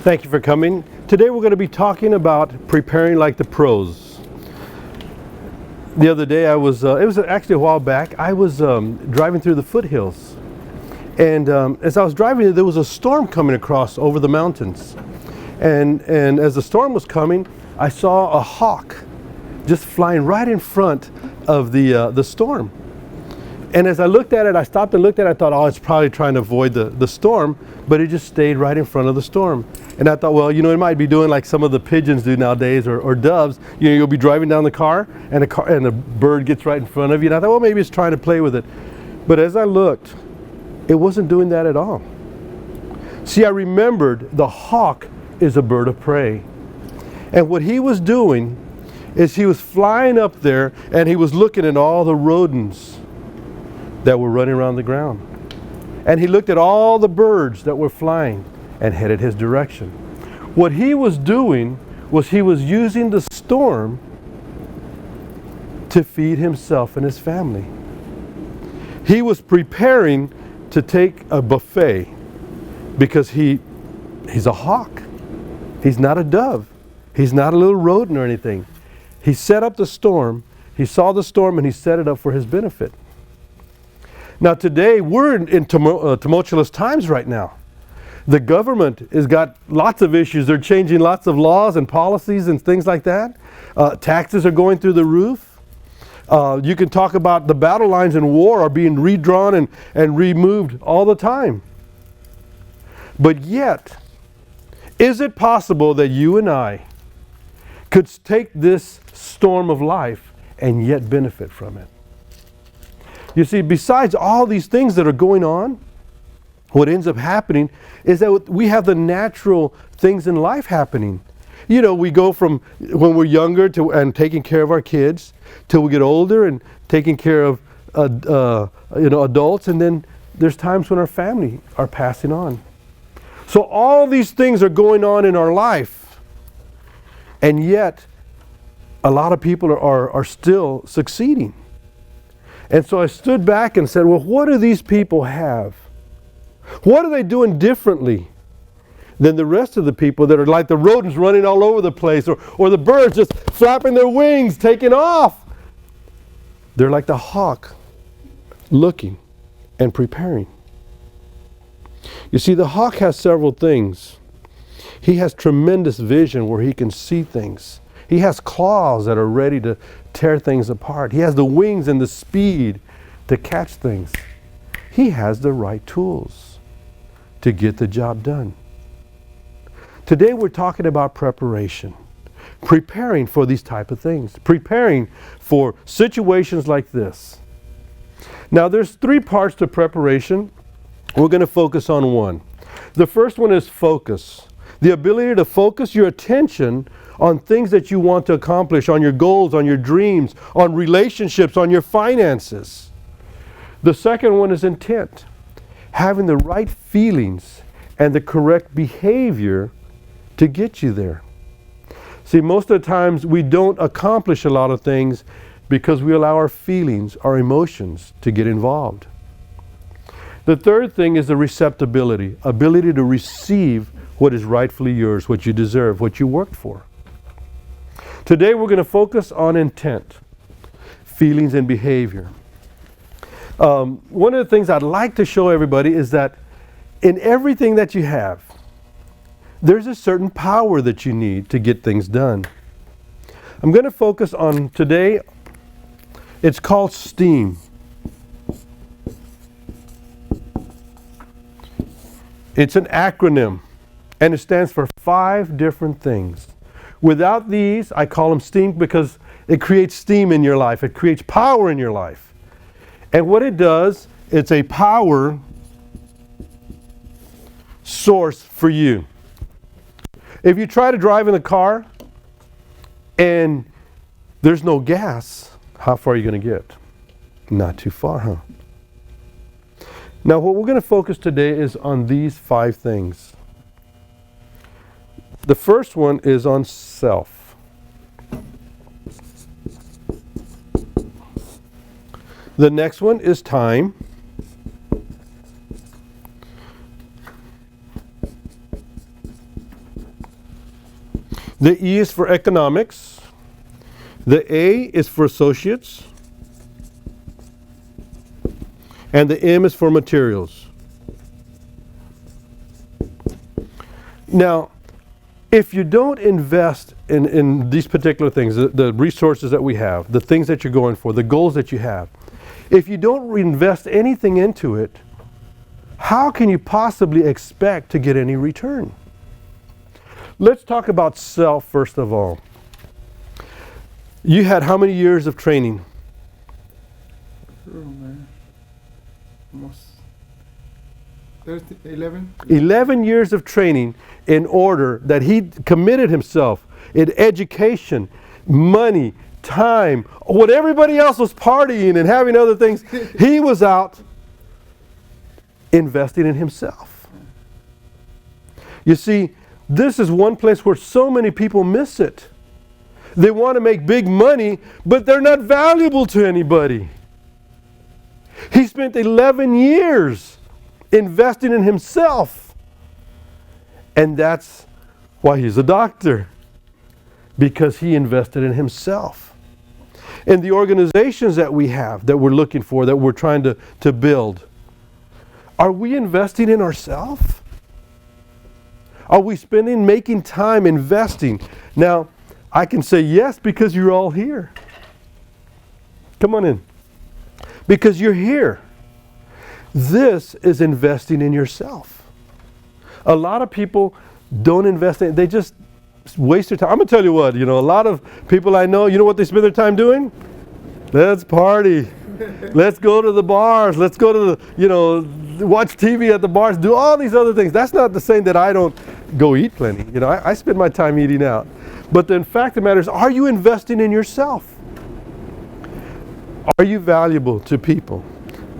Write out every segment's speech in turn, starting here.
Thank you for coming. Today we're going to be talking about preparing like the pros. The other day it was actually a while back, I was driving through the foothills. And as I was driving, there was a storm coming across over the mountains. And as the storm was coming, I saw a hawk just flying right in front of the storm. And as I looked at it, I stopped and looked at it, I thought, oh, it's probably trying to avoid the storm, but it just stayed right in front of the storm. And I thought, well, it might be doing like some of the pigeons do nowadays, or doves. You'll be driving down the car, and a bird gets right in front of you. And I thought, well, maybe it's trying to play with it. But as I looked, it wasn't doing that at all. See, I remembered the hawk is a bird of prey. And what he was doing is he was flying up there, and he was looking at all the rodents that were running around the ground. And he looked at all the birds that were flying and headed his direction. What he was doing was he was using the storm to feed himself and his family. He was preparing to take a buffet because he's a hawk. He's not a dove. He's not a little rodent or anything. He set up the storm. He saw the storm and he set it up for his benefit. Now today, we're in tumultuous times right now. The government has got lots of issues. They're changing lots of laws and policies and things like that. Taxes are going through the roof. You can talk about the battle lines in war are being redrawn and removed all the time. But yet, is it possible that you and I could take this storm of life and yet benefit from it? You see, besides all these things that are going on, what ends up happening is that we have the natural things in life happening. We go from when we're younger and taking care of our kids till we get older and taking care of adults, and then there's times when our family are passing on. So all these things are going on in our life, and yet a lot of people are still succeeding. And so I stood back and said, well, what do these people have? What are they doing differently than the rest of the people that are like the rodents running all over the place, or the birds just flapping their wings, taking off? They're like the hawk, looking and preparing. You see, the hawk has several things. He has tremendous vision where he can see things. He has claws that are ready to tear things apart. He has the wings and the speed to catch things. He has the right tools to get the job done. Today we're talking about preparation. Preparing for these type of things. Preparing for situations like this. Now there's 3 parts to preparation. We're going to focus on one. The first one is focus. The ability to focus your attention on things that you want to accomplish, on your goals, on your dreams, on relationships, on your finances. The second one is intent. Having the right feelings and the correct behavior to get you there. See, most of the times we don't accomplish a lot of things because we allow our feelings, our emotions to get involved. The third thing is the receptibility, ability to receive what is rightfully yours, what you deserve, what you worked for. Today we're going to focus on intent, feelings, and behavior. One of the things I'd like to show everybody is that in everything that you have, there's a certain power that you need to get things done. I'm going to focus on today, it's called STEAM. It's an acronym, and it stands for 5 different things. Without these, I call them STEAM because it creates steam in your life. It creates power in your life. And what it does, it's a power source for you. If you try to drive in a car and there's no gas, how far are you going to get? Not too far, huh? Now what we're going to focus today is on these 5 things. The first one is on self. The next one is time. The E is for economics. The A is for associates. And the M is for materials. Now, if you don't invest in these particular things, the resources that we have, the things that you're going for, the goals that you have, if you don't invest anything into it, how can you possibly expect to get any return? Let's talk about self first of all. You had how many years of training? Almost 11. 11 years of training in order that he committed himself in education, money, time, what everybody else was partying and having other things, he was out investing in himself. You see, this is one place where so many people miss it. They want to make big money, but they're not valuable to anybody. He spent 11 years investing in himself. And that's why he's a doctor. Because he invested in himself. And the organizations that we have, that we're looking for, that we're trying to build, are we investing in ourselves? Are we making time, investing? Now, I can say yes because you're all here. Come on in. Because you're here. This is investing in yourself. A lot of people don't invest in it. They just waste their time. I'm going to tell you what, a lot of people I know, you know what they spend their time doing? Let's party. Let's go to the bars. Let's go to the, watch TV at the bars, do all these other things. That's not the saying that I don't go eat plenty. I spend my time eating out. But the fact of the matter is, are you investing in yourself? Are you valuable to people?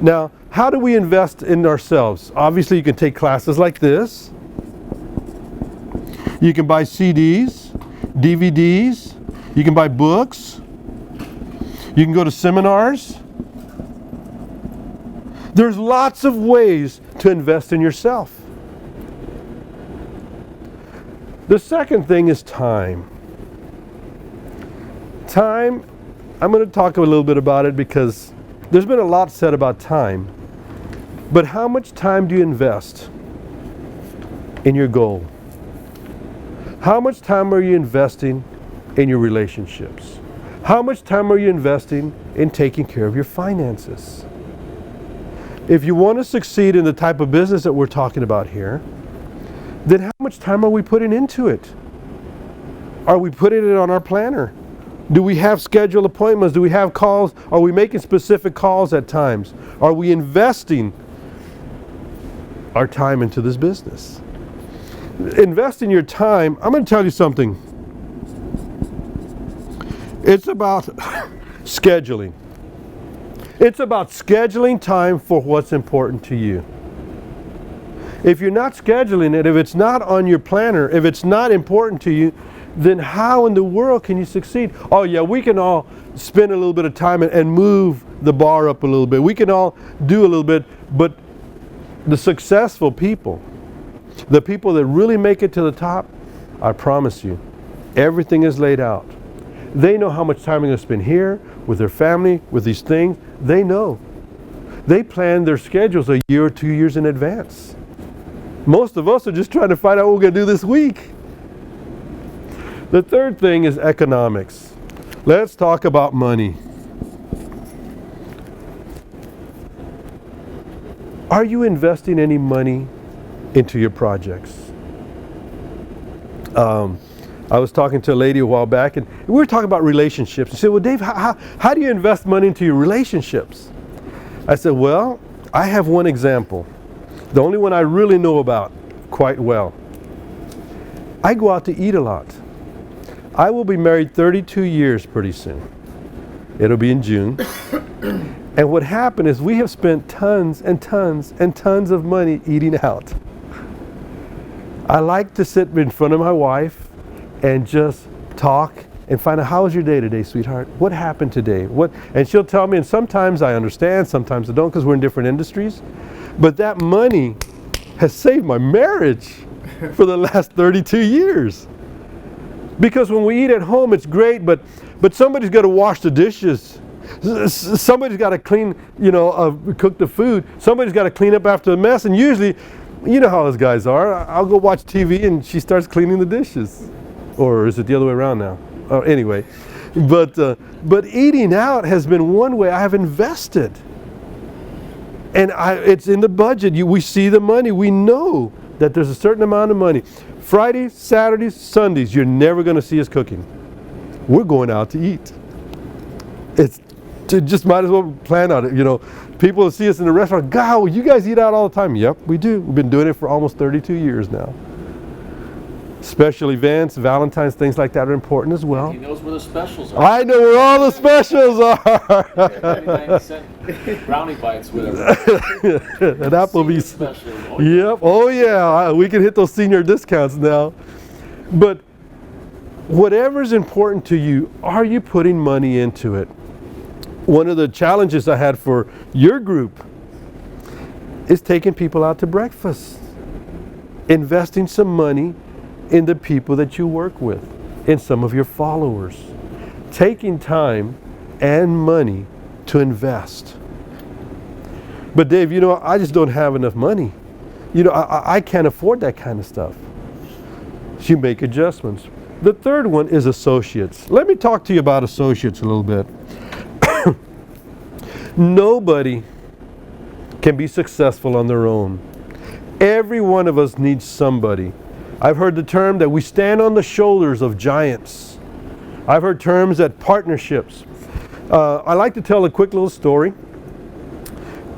Now, how do we invest in ourselves? Obviously, you can take classes like this. You can buy CDs, DVDs. You can buy books. You can go to seminars. There's lots of ways to invest in yourself. The second thing is time. Time, I'm going to talk a little bit about it because there's been a lot said about time. But how much time do you invest in your goal? How much time are you investing in your relationships? How much time are you investing in taking care of your finances? If you want to succeed in the type of business that we're talking about here, then how much time are we putting into it? Are we putting it on our planner? Do we have scheduled appointments? Do we have calls? Are we making specific calls at times? Are we investing our time into this business? Investing your time, I'm going to tell you something. It's about scheduling. It's about scheduling time for what's important to you. If you're not scheduling it, if it's not on your planner, if it's not important to you, then how in the world can you succeed? Oh yeah, we can all spend a little bit of time and move the bar up a little bit. We can all do a little bit, but the successful people, the people that really make it to the top, I promise you, everything is laid out. They know how much time they're going to spend here, with their family, with these things. They know. They plan their schedules a year or 2 years in advance. Most of us are just trying to find out what we're going to do this week. The third thing is economics. Let's talk about money. Are you investing any money into your projects? I was talking to a lady a while back, and we were talking about relationships. She said, well, Dave, how do you invest money into your relationships? I said, well, I have one example. The only one I really know about quite well. I go out to eat a lot. I will be married 32 years pretty soon. It'll be in June. And what happened is we have spent tons and tons and tons of money eating out. I like to sit in front of my wife and just talk and find out, how was your day today, sweetheart? What happened today? And she'll tell me, and sometimes I understand, sometimes I don't, because we're in different industries. But that money has saved my marriage for the last 32 years. Because when we eat at home, it's great, but somebody's got to wash the dishes. Somebody's got to clean, cook the food. Somebody's got to clean up after the mess. And usually, you know how those guys are. I'll go watch TV and she starts cleaning the dishes. Or is it the other way around now? Anyway, but eating out has been one way I have invested. And it's in the budget. We see the money. We know that there's a certain amount of money. Fridays, Saturdays, Sundays, you're never going to see us cooking. We're going out to eat. Just might as well plan on it. People see us in the restaurant. God, you guys eat out all the time. Yep, we do. We've been doing it for almost 32 years now. Special events, Valentine's, things like that are important as well. He knows where the specials are. I know where all the specials are. 99-cent brownie bites, whatever. An Applebee's. Special. Oh, Yep. Oh yeah. We can hit those senior discounts now. But whatever's important to you, are you putting money into it? One of the challenges I had for your group is taking people out to breakfast, investing some money in the people that you work with, in some of your followers, taking time and money to invest. But Dave, I just don't have enough money. I can't afford that kind of stuff. So you make adjustments. The third one is associates. Let me talk to you about associates a little bit. Nobody can be successful on their own. Every one of us needs somebody. I've heard the term that we stand on the shoulders of giants. I've heard terms that partnerships. I like to tell a quick little story.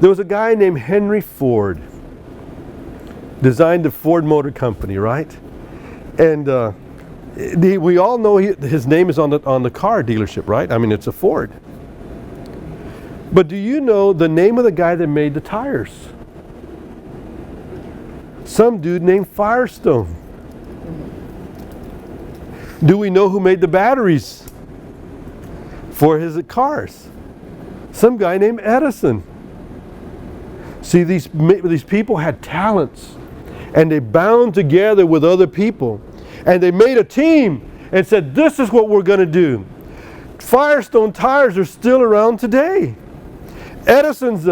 There was a guy named Henry Ford, designed the Ford Motor Company, right? And we all know his name is on the car dealership, right? I mean, it's a Ford. But do you know the name of the guy that made the tires? Some dude named Firestone. Do we know who made the batteries for his cars? Some guy named Edison. See, these people had talents, and they bound together with other people, and they made a team and said, this is what we're going to do. Firestone tires are still around today. Edison's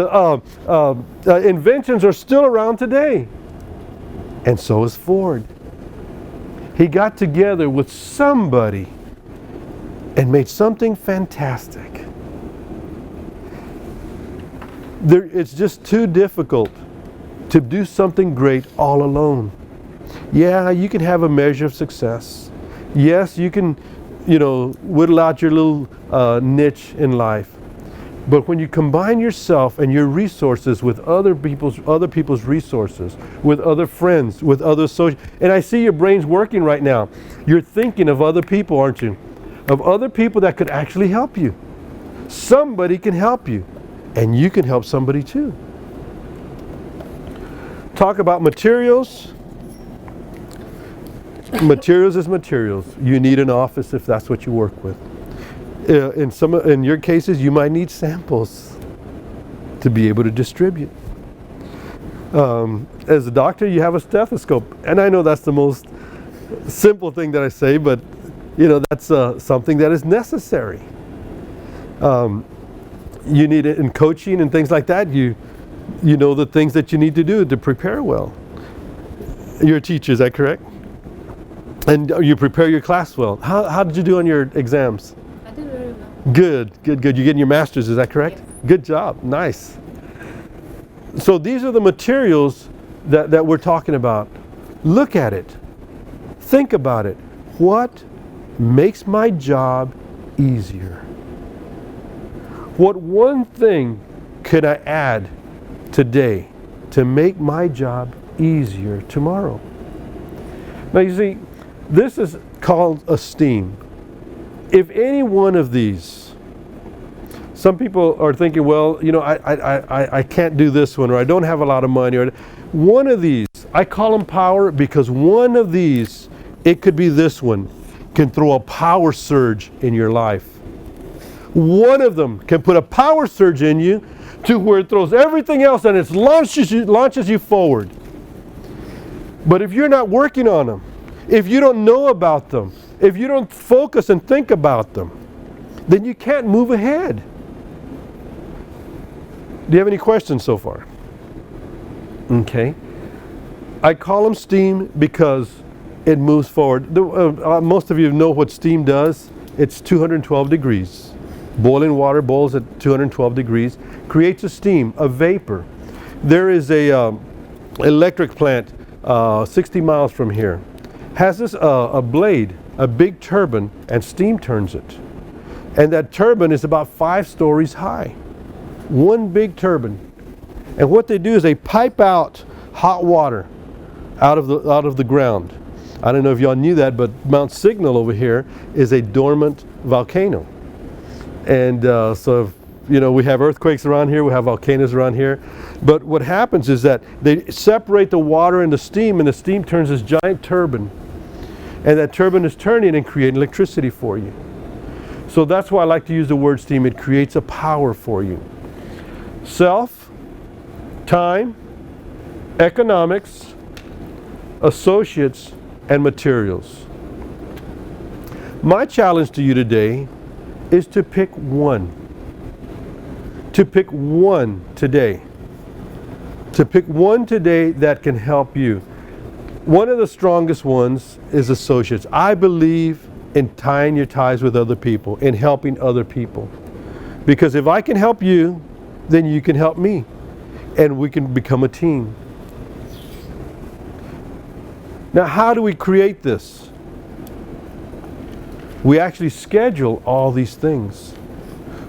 inventions are still around today. And so is Ford. He got together with somebody and made something fantastic. It's just too difficult to do something great all alone. Yeah, you can have a measure of success. Yes, you can, whittle out your little niche in life. But when you combine yourself and your resources with other people's resources, with other friends, with other associates, and I see your brains working right now. You're thinking of other people, aren't you? Of other people that could actually help you. Somebody can help you, and you can help somebody too. Talk about materials. Materials is materials. You need an office if that's what you work with. In your cases, you might need samples to be able to distribute. As a doctor, you have a stethoscope, and I know that's the most simple thing that I say, but that's something that is necessary. You need it in coaching and things like that. You know the things that you need to do to prepare well. You're a teacher, is that correct? And you prepare your class well. How did you do on your exams? Good. You're getting your master's, is that correct? Yes. Good job. Nice. So these are the materials that we're talking about. Look at it. Think about it. What makes my job easier? What one thing could I add today to make my job easier tomorrow? Now you see, this is called esteem. If any one of these, some people are thinking, well, I can't do this one, or I don't have a lot of money, or one of these, I call them power because one of these, it could be this one, can throw a power surge in your life. One of them can put a power surge in you to where it throws everything else and it launches you forward. But if you're not working on them, if you don't know about them, if you don't focus and think about them, then you can't move ahead. Do you have any questions so far? Okay. I call them steam because it moves forward. Most of you know what steam does. It's 212 degrees. Boiling water boils at 212 degrees, creates a steam, a vapor. There is a electric plant 60 miles from here. Has this a blade, a big turbine, and steam turns it. And that turbine is about 5 stories high. One big turbine. And what they do is they pipe out hot water out of the ground. I don't know if y'all knew that, but Mount Signal over here is a dormant volcano. And so, you know, we have earthquakes around here, we have volcanoes around here. But what happens is that they separate the water and the steam turns this giant turbine. And that turbine is turning and creating electricity for you. So that's why I like to use the word steam. It creates a power for you. Self, time, economics, associates, and materials. My challenge to you today is to pick one. To pick one today. To pick one today that can help you. One of the strongest ones is associates. I believe in tying your ties with other people, in helping other people. Because if I can help you, then you can help me. And we can become a team. Now, how do we create this? We actually schedule all these things.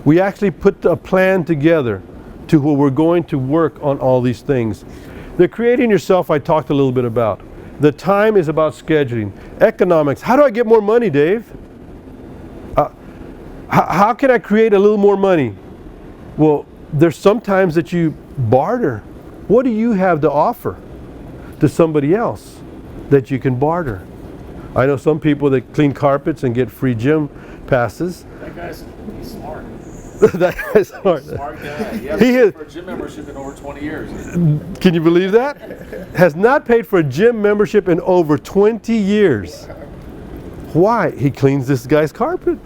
We actually put a plan together to where we're going to work on all these things. The creating yourself I talked a little bit about. The time is about scheduling. Economics. How do I get more money, Dave? How can I create a little more money? Well, there's sometimes that you barter. What do you have to offer to somebody else that you can barter? I know some people that clean carpets and get free gym passes. That guy's he's smart. That guy's smart. Smart guy. He hasn't paid for a gym membership in over 20 years. Can you believe that? Has not paid for a gym membership in over 20 years. Why? He cleans this guy's carpet.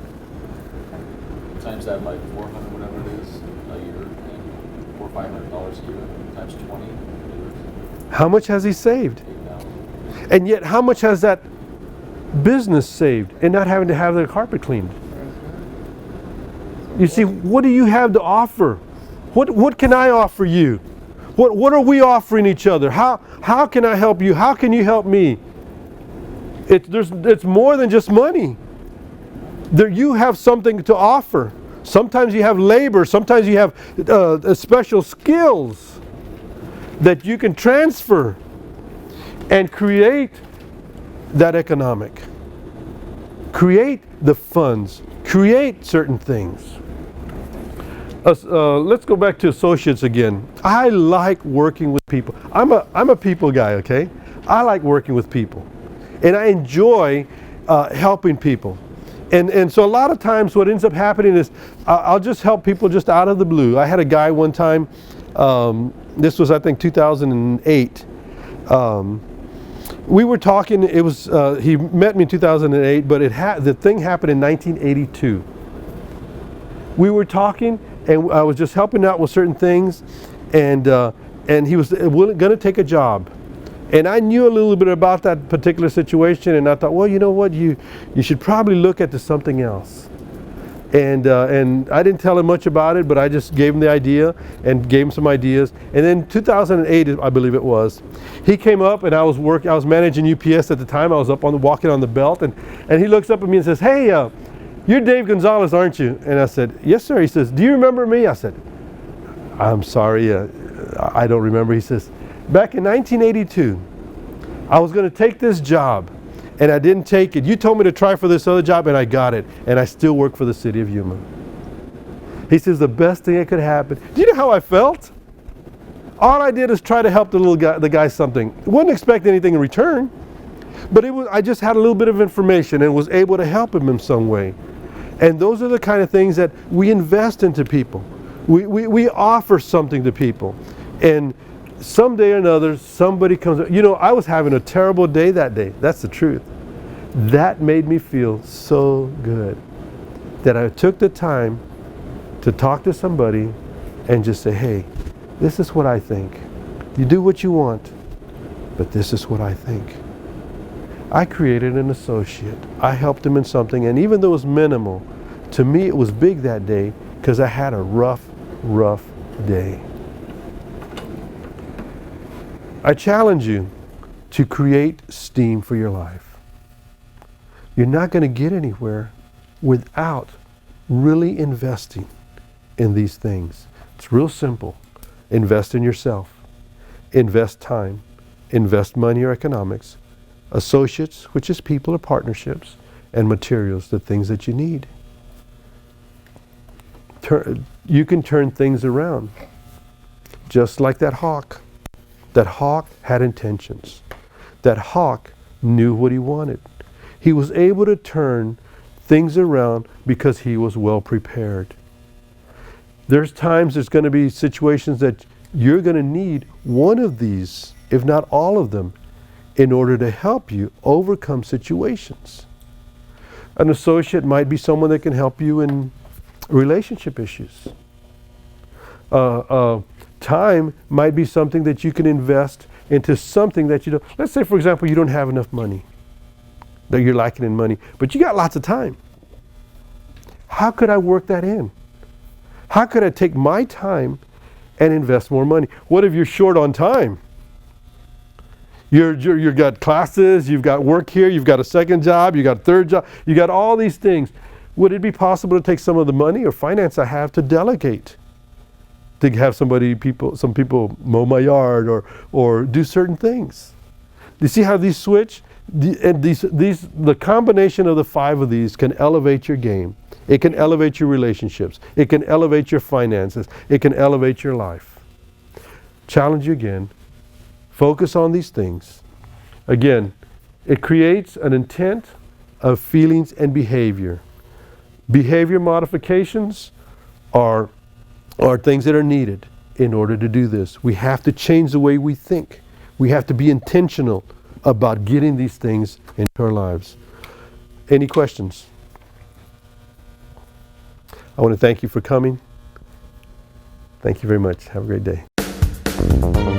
Times that like 400, whatever it is, a year, and $400 or $500 a year, times 20 years. How much has he saved? 8,000. And yet, how much has that business saved and not having to have their carpet cleaned? You see, what do you have to offer? What can I offer you? What are we offering each other? How can I help you? How can you help me? It's more than just money. You have something to offer. Sometimes you have labor. Sometimes you have special skills that you can transfer and create that economic. Create the funds. Create certain things. Let's go back to associates again. I like working with people. I'm a people guy, okay? I like working with people. And I enjoy helping people. And so a lot of times what ends up happening is I'll just help people just out of the blue. I had a guy one time, this was I think 2008. We were talking, it was, he met me in 2008, but the thing happened in 1982. We were talking and I was just helping out with certain things and he was going to take a job. And I knew a little bit about that particular situation, and I thought, well, you know what, you should probably look at something else. And I didn't tell him much about it, but I just gave him the idea and gave him some ideas. And then 2008, I believe it was, he came up and I was managing UPS at the time. I was walking on the belt, and he looks up at me and says, hey, you're Dave Gonzales, aren't you? And I said, yes, sir. He says, do you remember me? I said, I'm sorry, I don't remember. He says, back in 1982, I was going to take this job, and I didn't take it. You told me to try for this other job, and I got it, and I still work for the city of Yuma. He says, the best thing that could happen. Do you know how I felt? All I did is try to help the guy something. Wouldn't expect anything in return, but I just had a little bit of information and was able to help him in some way. And those are the kind of things that we invest into people. We offer something to people, and someday or another, somebody comes. You know, I was having a terrible day that day. That's the truth. That made me feel so good that I took the time to talk to somebody and just say, hey, this is what I think. You do what you want, but this is what I think. I created an associate. I helped him in something, and even though it was minimal, to me it was big that day because I had a rough day. I challenge you to create steam for your life. You're not going to get anywhere without really investing in these things. It's real simple. Invest in yourself. Invest time. Invest money or economics. Associates, which is people or partnerships, and materials, the things that you need. You can turn things around. Just like that hawk. That hawk had intentions. That hawk knew what he wanted. He was able to turn things around because he was well prepared. There's going to be situations that you're going to need one of these, if not all of them, in order to help you overcome situations. An associate might be someone that can help you in relationship issues. Time might be something that you can invest into something that you don't. Let's say, for example, you don't have enough money, that you're lacking in money, but you got lots of time. How could I work that in? How could I take my time and invest more money? What if you're short on time? You've got classes, you've got work here, you've got a second job, you've got a third job, you got all these things. Would it be possible to take some of the money or finance I have to delegate? To have some people mow my yard or do certain things. Do you see how these switch? The combination of the 5 of these can elevate your game. It can elevate your relationships. It can elevate your finances. It can elevate your life. Challenge you again. Focus on these things. Again, it creates an intent of feelings and behavior. Behavior modifications are things that are needed in order to do this. We have to change the way we think. We have to be intentional about getting these things into our lives. Any questions? I want to thank you for coming. Thank you very much. Have a great day.